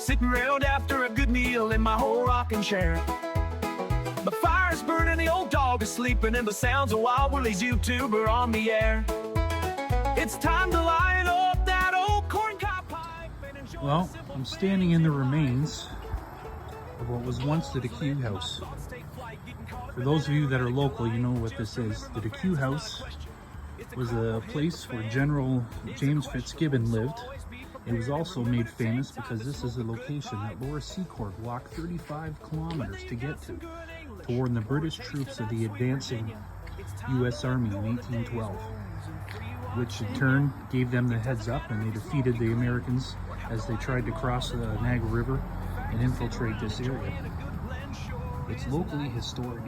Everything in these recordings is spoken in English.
sitting around after a good meal in my whole rocking chair. The fire's burning, the old dog is sleeping, and the sounds of Wild Willie's YouTube are on the air. It's time to light up that old corncob pipe and enjoy. Well, I'm standing in the remains of what was once the DeQ house. For those of you that are local, you know what this is. The DeQ house was a place where General James Fitzgibbon lived. It was also made famous because this is a location that Laura Secord walked 35 kilometers to get to warn the British troops of the advancing U.S. Army in 1812, which in turn gave them the heads up, and they defeated the Americans as they tried to cross the Niagara River and infiltrate this area. It's locally historic,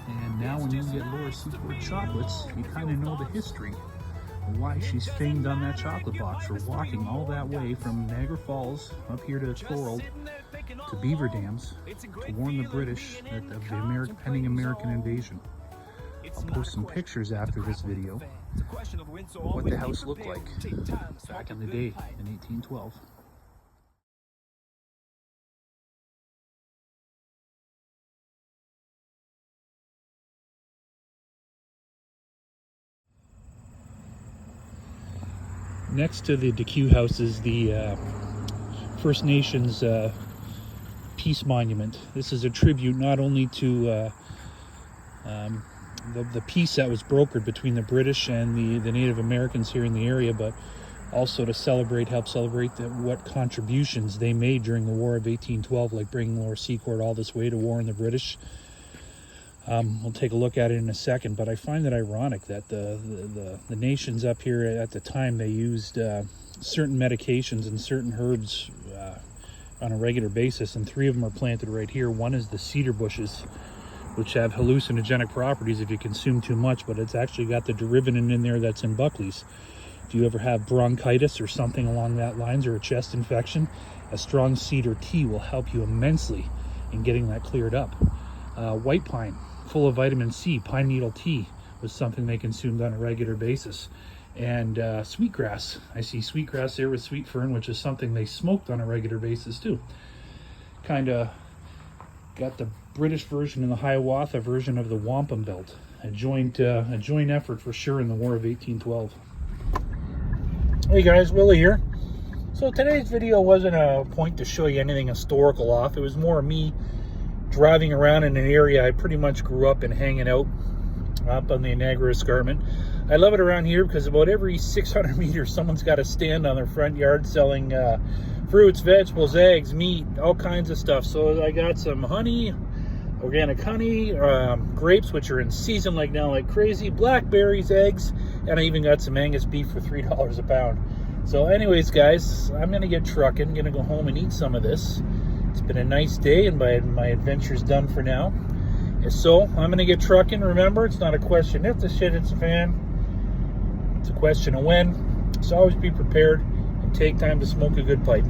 and now when you get Laura Secord chocolates, you kind of know the history of why she's famed on that chocolate box for walking all that way from Niagara Falls up here to Thorold to Beaver Dams to warn the British of the pending American invasion. I'll post some pictures after this video of what the house looked like back in the day in 1812. Next to the DeQ house is the First Nations Peace Monument. This is a tribute not only to the peace that was brokered between the British and the Native Americans here in the area, but also to help celebrate what contributions they made during the War of 1812, like bringing Laura Secord all this way to warn the British. We'll take a look at it in a second, but I find it ironic that the nations up here at the time, they used certain medications and certain herbs on a regular basis, and 3 of them are planted right here. One is the cedar bushes, which have hallucinogenic properties if you consume too much, but it's actually got the derivative in there that's in Buckley's. If you ever have bronchitis or something along that lines, or a chest infection, a strong cedar tea will help you immensely in getting that cleared up. White pine, full of vitamin C, pine needle tea was something they consumed on a regular basis. And sweetgrass, I see sweetgrass there with sweet fern, which is something they smoked on a regular basis too. Kind of got the British version and the Hiawatha version of the wampum belt. A joint effort for sure in the War of 1812. Hey guys, Willie here. So today's video wasn't a point to show you anything historical off. It was more me driving around in an area I pretty much grew up in, hanging out up on the Niagara Escarpment. I love it around here because about every 600 meters someone's got a stand on their front yard selling fruits, vegetables, eggs, meat, all kinds of stuff. So I got some honey, organic honey, grapes, which are in season like now like crazy, blackberries, eggs, and I even got some Angus beef for $3 a pound. So anyways guys, I'm gonna get trucking, gonna go home and eat some of this. It's been a nice day, and my adventure's done for now. So I'm gonna get trucking. Remember, it's not a question if the shit hits the fan, it's a question of when. So always be prepared and take time to smoke a good pipe.